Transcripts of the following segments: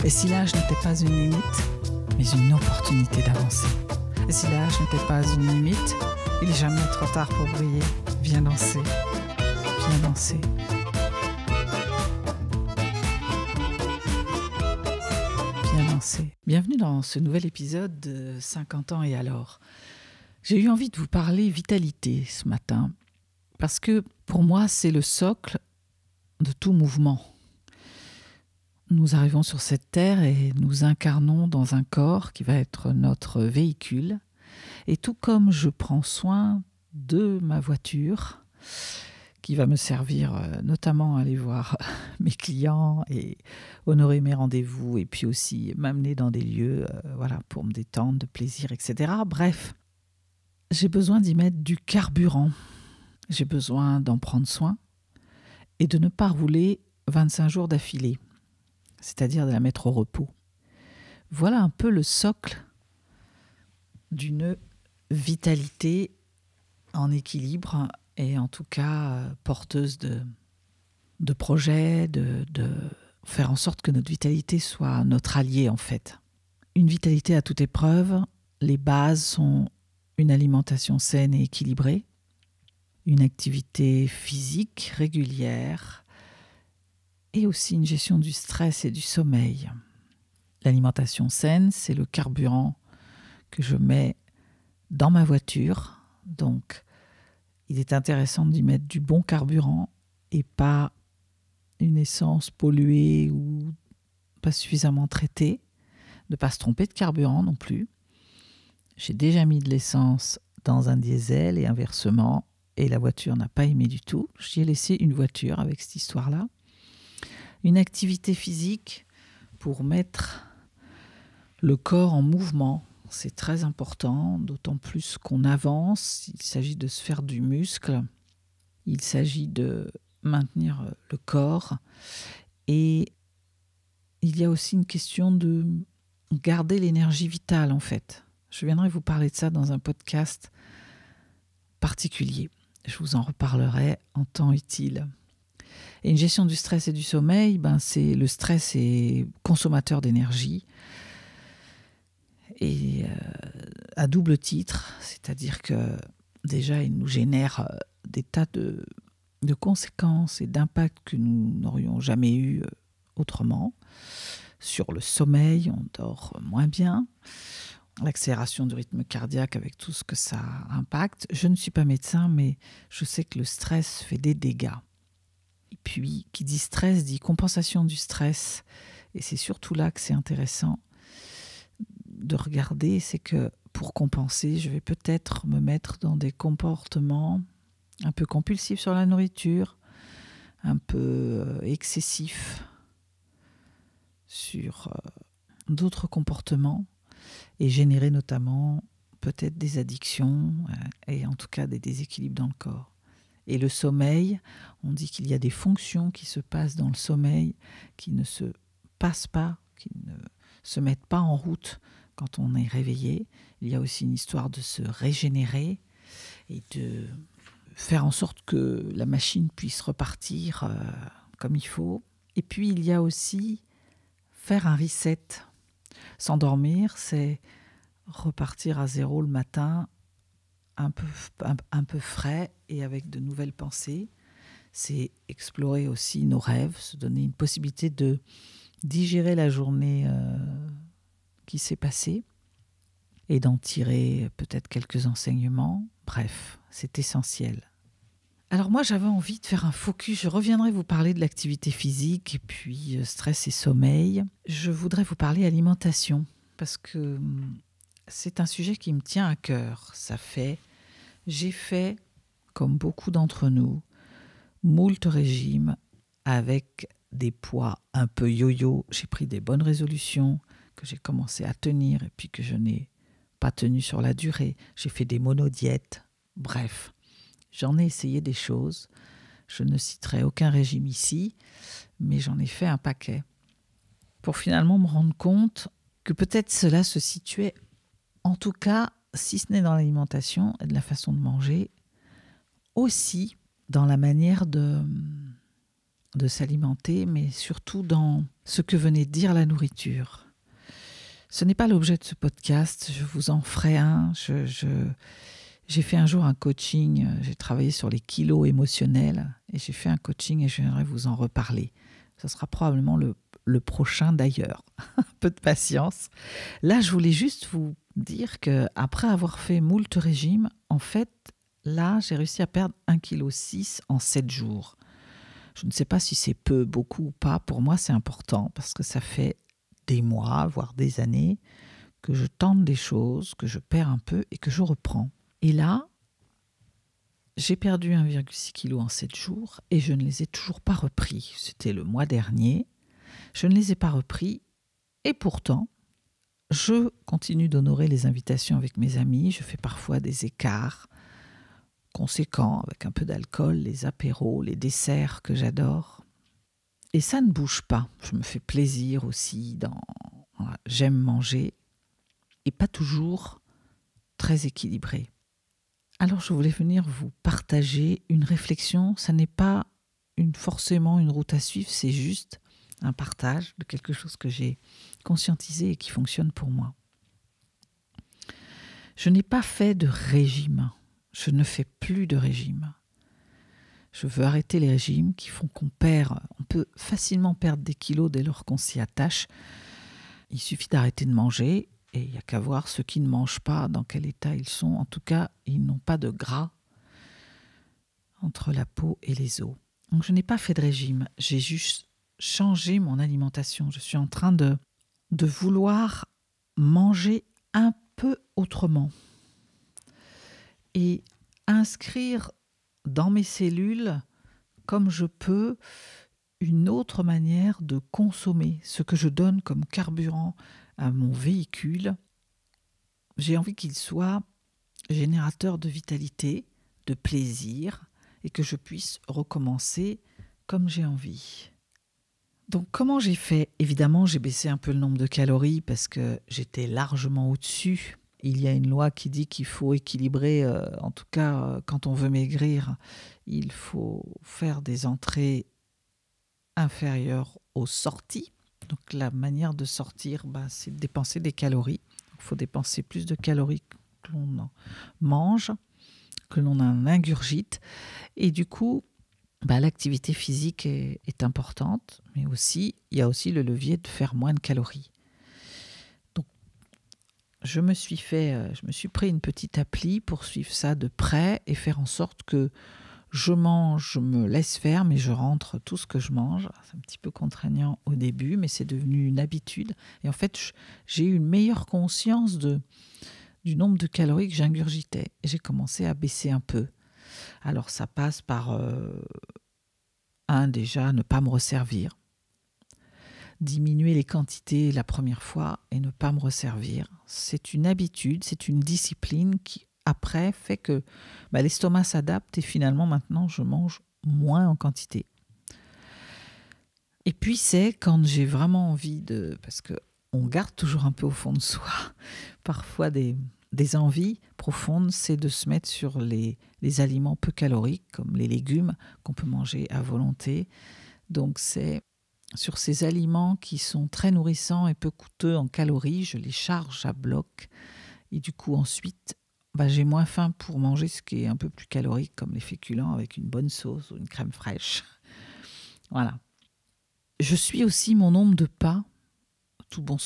Et si l'âge n'était pas une limite, mais une opportunité d'avancer. Et si l'âge n'était pas une limite, il n'est jamais trop tard pour briller. Viens danser, viens danser. Viens danser. Bienvenue dans ce nouvel épisode de 50 ans et alors. J'ai eu envie de vous parler vitalité ce matin, parce que pour moi, c'est le socle de tout mouvement. Nous arrivons sur cette terre et nous incarnons dans un corps qui va être notre véhicule. Et tout comme je prends soin de ma voiture, qui va me servir notamment à aller voir mes clients et honorer mes rendez-vous, et puis aussi m'amener dans des lieux pour me détendre, de plaisir, etc. Bref, j'ai besoin d'y mettre du carburant. J'ai besoin d'en prendre soin et de ne pas rouler 25 jours d'affilée, c'est-à-dire de la mettre au repos. Voilà un peu le socle d'une vitalité en équilibre et en tout cas porteuse de projets, de faire en sorte que notre vitalité soit notre allié en fait. Une vitalité à toute épreuve, les bases sont une alimentation saine et équilibrée, une activité physique régulière et aussi une gestion du stress et du sommeil. L'alimentation saine, c'est le carburant que je mets dans ma voiture. Donc, il est intéressant d'y mettre du bon carburant et pas une essence polluée ou pas suffisamment traitée. De ne pas se tromper de carburant non plus. J'ai déjà mis de l'essence dans un diesel et inversement, et la voiture n'a pas aimé du tout. J'y ai laissé une voiture avec cette histoire-là. Une activité physique pour mettre le corps en mouvement, c'est très important, d'autant plus qu'on avance. Il s'agit de se faire du muscle, il s'agit de maintenir le corps. Et il y a aussi une question de garder l'énergie vitale en fait. Je viendrai vous parler de ça dans un podcast particulier. Je vous en reparlerai en temps utile. Et une gestion du stress et du sommeil, le stress est consommateur d'énergie. Et à double titre, c'est-à-dire que déjà il nous génère des tas de conséquences et d'impacts que nous n'aurions jamais eu autrement. Sur le sommeil, on dort moins bien. L'accélération du rythme cardiaque avec tout ce que ça impacte. Je ne suis pas médecin, mais je sais que le stress fait des dégâts. Et puis, qui dit stress, dit compensation du stress. Et c'est surtout là que c'est intéressant de regarder, c'est que pour compenser, je vais peut-être me mettre dans des comportements un peu compulsifs sur la nourriture, un peu excessifs sur d'autres comportements, et générer notamment peut-être des addictions et en tout cas des déséquilibres dans le corps. Et le sommeil, on dit qu'il y a des fonctions qui se passent dans le sommeil qui ne se passent pas, qui ne se mettent pas en route quand on est réveillé. Il y a aussi une histoire de se régénérer et de faire en sorte que la machine puisse repartir comme il faut. Et puis il y a aussi faire un reset. S'endormir, c'est repartir à zéro le matin, un peu frais et avec de nouvelles pensées. C'est explorer aussi nos rêves, se donner une possibilité de digérer la journée qui s'est passée et d'en tirer peut-être quelques enseignements. Bref, c'est essentiel. Alors moi, j'avais envie de faire un focus. Je reviendrai vous parler de l'activité physique et puis stress et sommeil. Je voudrais vous parler alimentation parce que c'est un sujet qui me tient à cœur. J'ai fait, comme beaucoup d'entre nous, moult régimes avec des poids un peu yo-yo. J'ai pris des bonnes résolutions que j'ai commencé à tenir et puis que je n'ai pas tenues sur la durée. J'ai fait des monodiètes. Bref. J'en ai essayé des choses. Je ne citerai aucun régime ici, mais j'en ai fait un paquet. Pour finalement me rendre compte que peut-être cela se situait, en tout cas, si ce n'est dans l'alimentation et de la façon de manger, aussi dans la manière de s'alimenter, mais surtout dans ce que venait dire la nourriture. Ce n'est pas l'objet de ce podcast, je vous en ferai un. J'ai fait un jour un coaching, j'ai travaillé sur les kilos émotionnels et j'ai fait un coaching et je viendrai vous en reparler. Ce sera probablement le prochain d'ailleurs. Un peu de patience. Là, je voulais juste vous dire qu'après avoir fait moult régimes, en fait, là, j'ai réussi à perdre 1,6 kg en 7 jours. Je ne sais pas si c'est peu, beaucoup ou pas. Pour moi, c'est important parce que ça fait des mois, voire des années, que je tente des choses, que je perds un peu et que je reprends. Et là, j'ai perdu 1,6 kg en 7 jours et je ne les ai toujours pas repris. C'était le mois dernier. Je ne les ai pas repris et pourtant, je continue d'honorer les invitations avec mes amis. Je fais parfois des écarts conséquents avec un peu d'alcool, les apéros, les desserts que j'adore. Et ça ne bouge pas. Je me fais plaisir aussi. Voilà, j'aime manger et pas toujours très équilibré. Alors je voulais venir vous partager une réflexion. Ça n'est pas forcément une route à suivre, c'est juste un partage de quelque chose que j'ai conscientisé et qui fonctionne pour moi. Je n'ai pas fait de régime. Je ne fais plus de régime. Je veux arrêter les régimes qui font qu'on peut facilement perdre des kilos dès lors qu'on s'y attache. Il suffit d'arrêter de manger et il n'y a qu'à voir ceux qui ne mangent pas, dans quel état ils sont. En tout cas, ils n'ont pas de gras entre la peau et les os. Donc je n'ai pas fait de régime, j'ai juste changé mon alimentation. Je suis en train de vouloir manger un peu autrement et inscrire dans mes cellules, comme je peux, une autre manière de consommer ce que je donne comme carburant à mon véhicule. J'ai envie qu'il soit générateur de vitalité, de plaisir, et que je puisse recommencer comme j'ai envie. Donc comment j'ai fait ? Évidemment, j'ai baissé un peu le nombre de calories parce que j'étais largement au-dessus. Il y a une loi qui dit qu'il faut équilibrer, en tout cas quand on veut maigrir, il faut faire des entrées inférieures aux sorties. Donc la manière de sortir, c'est de dépenser des calories. Il faut dépenser plus de calories que l'on en mange, que l'on en ingurgite. Et du coup, l'activité physique est importante, mais aussi, il y a aussi le levier de faire moins de calories. Donc, je me suis pris une petite appli pour suivre ça de près et faire en sorte que je mange, je me laisse faire, mais je rentre tout ce que je mange. C'est un petit peu contraignant au début, mais c'est devenu une habitude. Et en fait, j'ai eu une meilleure conscience du nombre de calories que j'ingurgitais. Et j'ai commencé à baisser un peu. Alors, ça passe par, déjà, ne pas me resservir. Diminuer les quantités la première fois et ne pas me resservir. C'est une habitude, c'est une discipline qui, après, fait que l'estomac s'adapte et finalement, maintenant, je mange moins en quantité. Et puis, c'est quand j'ai vraiment envie parce qu'on garde toujours un peu au fond de soi, parfois des envies profondes, c'est de se mettre sur les aliments peu caloriques, comme les légumes qu'on peut manger à volonté. Donc, c'est sur ces aliments qui sont très nourrissants et peu coûteux en calories, je les charge à bloc. Et du coup, ensuite, j'ai moins faim pour manger ce qui est un peu plus calorique, comme les féculents avec une bonne sauce ou une crème fraîche. Voilà. Je suis aussi mon nombre de pas, tout bon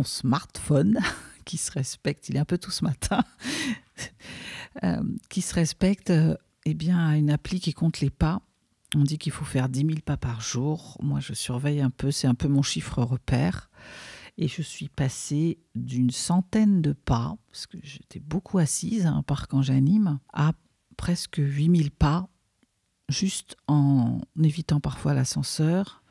smartphone qui se respecte, il est un peu tôt ce matin, qui se respecte à une appli qui compte les pas. On dit qu'il faut faire 10 000 pas par jour. Moi, je surveille un peu, c'est un peu mon chiffre repère. Et je suis passée d'une centaine de pas, parce que j'étais beaucoup assise à un parc quand j'anime, à presque 8 000 pas, juste en évitant parfois l'ascenseur,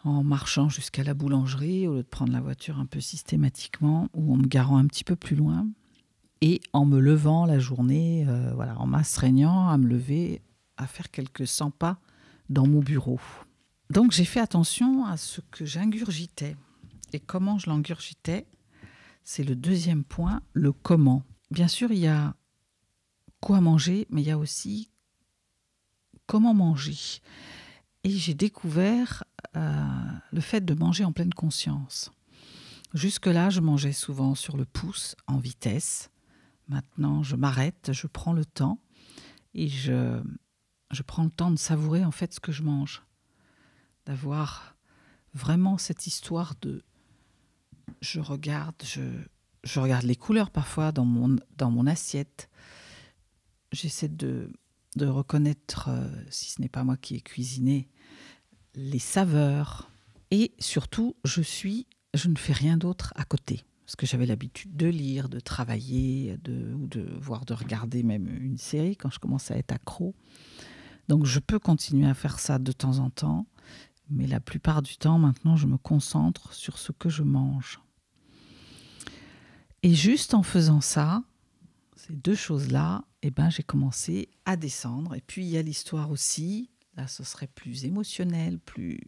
en marchant jusqu'à la boulangerie, au lieu de prendre la voiture un peu systématiquement, ou en me garant un petit peu plus loin, et en me levant la journée, en m'astreignant à me lever, à faire quelques 100 pas dans mon bureau. Donc j'ai fait attention à ce que j'ingurgitais. Et comment je l'ingurgitais, c'est le deuxième point, le comment. Bien sûr, il y a quoi manger, mais il y a aussi comment manger. Et j'ai découvert le fait de manger en pleine conscience. Jusque-là, je mangeais souvent sur le pouce, en vitesse. Maintenant, je m'arrête, je prends le temps et je prends le temps de savourer en fait ce que je mange. D'avoir vraiment cette histoire de... Je regarde les couleurs parfois dans mon assiette. J'essaie de reconnaître, si ce n'est pas moi qui ai cuisiné, les saveurs. Et surtout, je ne fais rien d'autre à côté. Parce que j'avais l'habitude de lire, de travailler, voire de regarder même une série quand je commence à être accro. Donc je peux continuer à faire ça de temps en temps. Mais la plupart du temps, maintenant, je me concentre sur ce que je mange. Et juste en faisant ça, ces deux choses-là, j'ai commencé à descendre. Et puis, il y a l'histoire aussi. Là, ce serait plus émotionnel, plus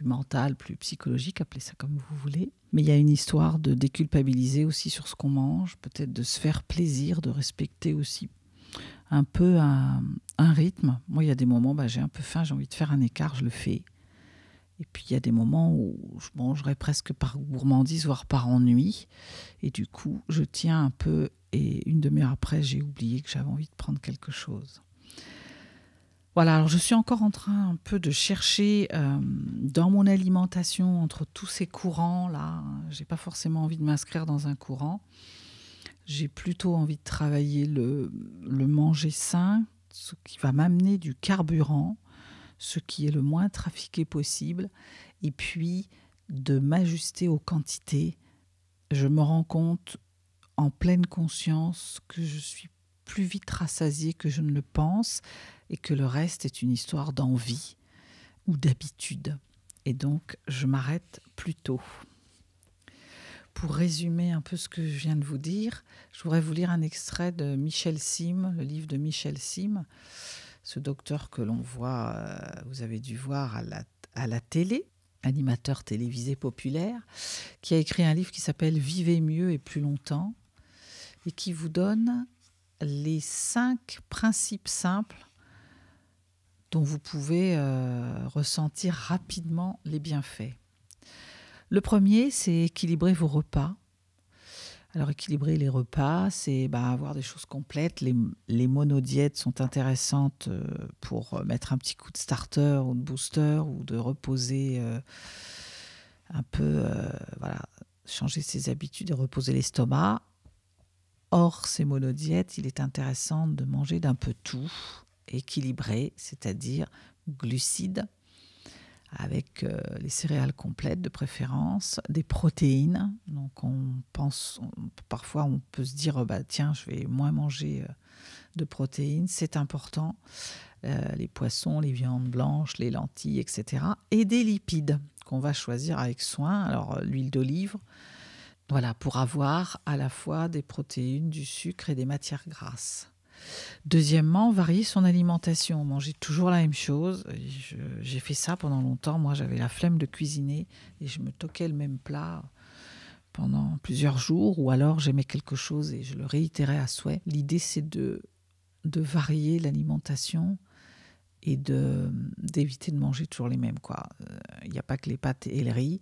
mental, plus psychologique, appelez ça comme vous voulez. Mais il y a une histoire de déculpabiliser aussi sur ce qu'on mange, peut-être de se faire plaisir, de respecter aussi un peu un rythme. Moi, il y a des moments, j'ai un peu faim, j'ai envie de faire un écart, je le fais. Et puis, il y a des moments où je mangerai presque par gourmandise, voire par ennui. Et du coup, je tiens un peu et une demi-heure après, j'ai oublié que j'avais envie de prendre quelque chose. Voilà, alors je suis encore en train un peu de chercher dans mon alimentation entre tous ces courants-là. Je n'ai pas forcément envie de m'inscrire dans un courant. J'ai plutôt envie de travailler le manger sain, ce qui va m'amener du carburant, ce qui est le moins trafiqué possible, et puis de m'ajuster aux quantités. Je me rends compte en pleine conscience que je suis plus vite rassasiée que je ne le pense et que le reste est une histoire d'envie ou d'habitude. Et donc, je m'arrête plus tôt. Pour résumer un peu ce que je viens de vous dire, je voudrais vous lire un extrait de Michel Sim, le livre de Michel Sim, ce docteur que l'on voit, vous avez dû voir à la télé, animateur télévisé populaire, qui a écrit un livre qui s'appelle « Vivez mieux et plus longtemps » et qui vous donne les 5 principes simples dont vous pouvez ressentir rapidement les bienfaits. Le premier, c'est équilibrer vos repas. Alors, équilibrer les repas, c'est avoir des choses complètes. Les monodiètes sont intéressantes pour mettre un petit coup de starter ou de booster ou de reposer un peu, changer ses habitudes et reposer l'estomac. Or, ces monodiètes, il est intéressant de manger d'un peu tout, équilibré, c'est-à-dire glucides, avec les céréales complètes de préférence, des protéines. Donc parfois on peut se dire tiens, je vais moins manger de protéines, c'est important. Les poissons, les viandes blanches, les lentilles, etc. Et des lipides qu'on va choisir avec soin. Alors l'huile d'olive, voilà, pour avoir à la fois des protéines, du sucre et des matières grasses. Deuxièmement, varier son alimentation, manger toujours la même chose. J'ai fait ça pendant longtemps. Moi, j'avais la flemme de cuisiner et je me toquais le même plat pendant plusieurs jours, ou alors j'aimais quelque chose et je le réitérais à souhait. L'idée, c'est de varier l'alimentation et d'éviter de manger toujours les mêmes, quoi. Il n'y a pas que les pâtes et le riz.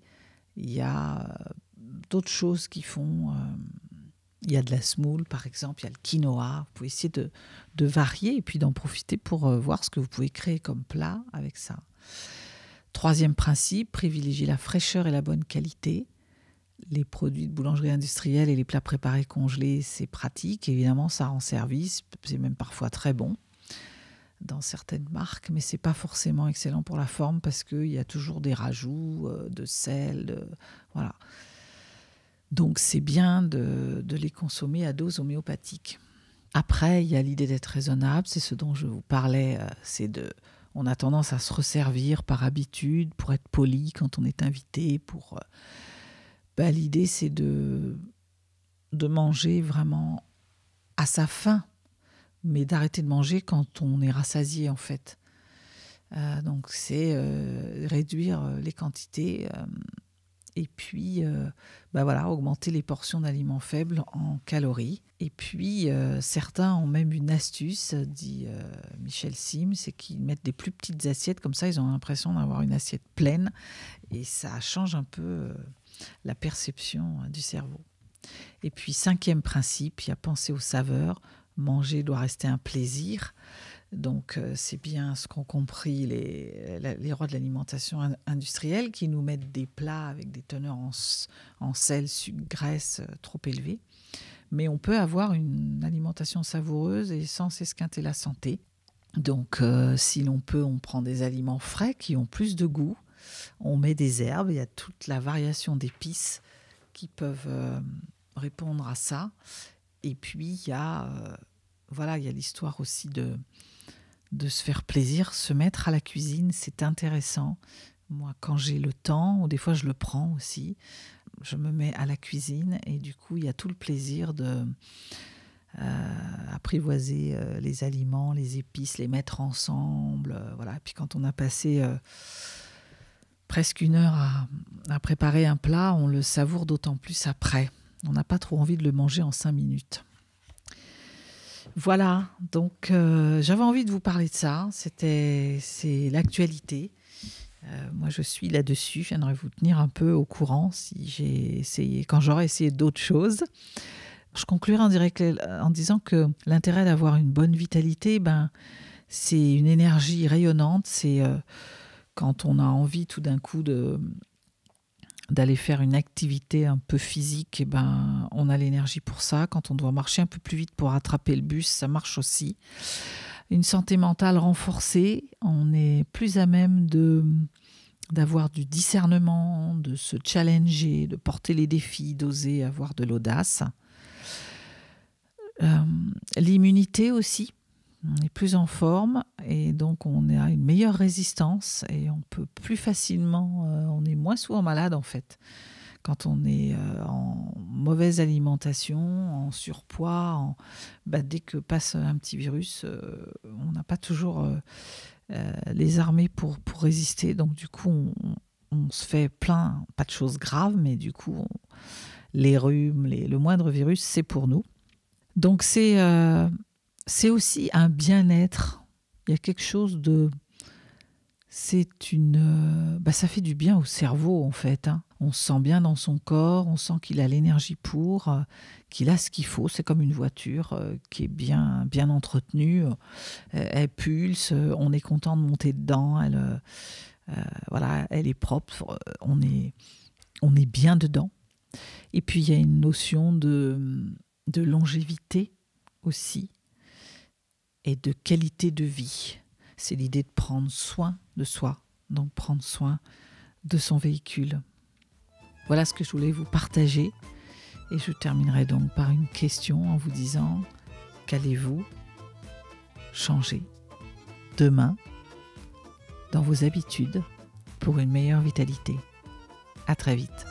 Il y a d'autres choses qui font... il y a de la semoule, par exemple, il y a le quinoa. Vous pouvez essayer de varier et puis d'en profiter pour voir ce que vous pouvez créer comme plat avec ça. Troisième principe, privilégier la fraîcheur et la bonne qualité. Les produits de boulangerie industrielle et les plats préparés congelés, c'est pratique. Évidemment, ça rend service. C'est même parfois très bon dans certaines marques, mais ce n'est pas forcément excellent pour la forme parce qu'il y a toujours des rajouts de sel. Voilà. Donc, c'est bien de les consommer à dose homéopathique. Après, il y a l'idée d'être raisonnable. C'est ce dont je vous parlais. On a tendance à se resservir par habitude, pour être poli quand on est invité. L'idée, c'est de manger vraiment à sa faim, mais d'arrêter de manger quand on est rassasié, en fait. Donc, c'est réduire les quantités Et puis, voilà, augmenter les portions d'aliments faibles en calories. Et puis, certains ont même une astuce, dit Michel Sim, c'est qu'ils mettent des plus petites assiettes. Comme ça, ils ont l'impression d'avoir une assiette pleine. Et ça change un peu la perception du cerveau. Et puis, 5e principe, il y a penser aux saveurs. Manger doit rester un plaisir. Donc, c'est bien ce qu'ont compris les rois de l'alimentation industrielle qui nous mettent des plats avec des teneurs en sel, sucre, graisse trop élevées. Mais on peut avoir une alimentation savoureuse et sans s'esquinter la santé. Donc, si l'on peut, on prend des aliments frais qui ont plus de goût. On met des herbes, il y a toute la variation d'épices qui peuvent répondre à ça. Et puis, il y a l'histoire aussi de se faire plaisir, se mettre à la cuisine, c'est intéressant. Moi, quand j'ai le temps, ou des fois je le prends aussi, je me mets à la cuisine et du coup, il y a tout le plaisir de apprivoiser les aliments, les épices, les mettre ensemble. Voilà. Et puis quand on a passé presque 1 heure à préparer un plat, on le savoure d'autant plus après. On n'a pas trop envie de le manger en 5 minutes. Voilà, donc j'avais envie de vous parler de ça, c'est l'actualité. Moi je suis là-dessus, j'aimerais vous tenir un peu au courant quand j'aurai essayé d'autres choses. Je conclurai en disant que l'intérêt d'avoir une bonne vitalité, c'est une énergie rayonnante, c'est quand on a envie tout d'un coup d'aller faire une activité un peu physique, on a l'énergie pour ça. Quand on doit marcher un peu plus vite pour rattraper le bus, ça marche aussi. Une santé mentale renforcée, on est plus à même d'avoir du discernement, de se challenger, de porter les défis, d'oser avoir de l'audace. L'immunité aussi, on est plus en forme et donc on a une meilleure résistance et on peut plus facilement, on est moins souvent malade en fait. Quand on est en mauvaise alimentation, en surpoids, dès que passe un petit virus, on n'a pas toujours les armées pour résister. Donc du coup, on se fait plein, pas de choses graves, mais du coup, les rhumes, le moindre virus, c'est pour nous. Donc c'est aussi un bien-être. Il y a quelque chose de... ça fait du bien au cerveau, en fait. On se sent bien dans son corps, on sent qu'il a l'énergie pour, qu'il a ce qu'il faut. C'est comme une voiture qui est bien, bien entretenue. Elle pulse, on est content de monter dedans. Elle est propre, on est bien dedans. Et puis, il y a une notion de longévité aussi et de qualité de vie. C'est l'idée de prendre soin de soi, donc prendre soin de son véhicule. Voilà ce que je voulais vous partager. Et je terminerai donc par une question en vous disant: qu'allez-vous changer demain dans vos habitudes pour une meilleure vitalité? À très vite.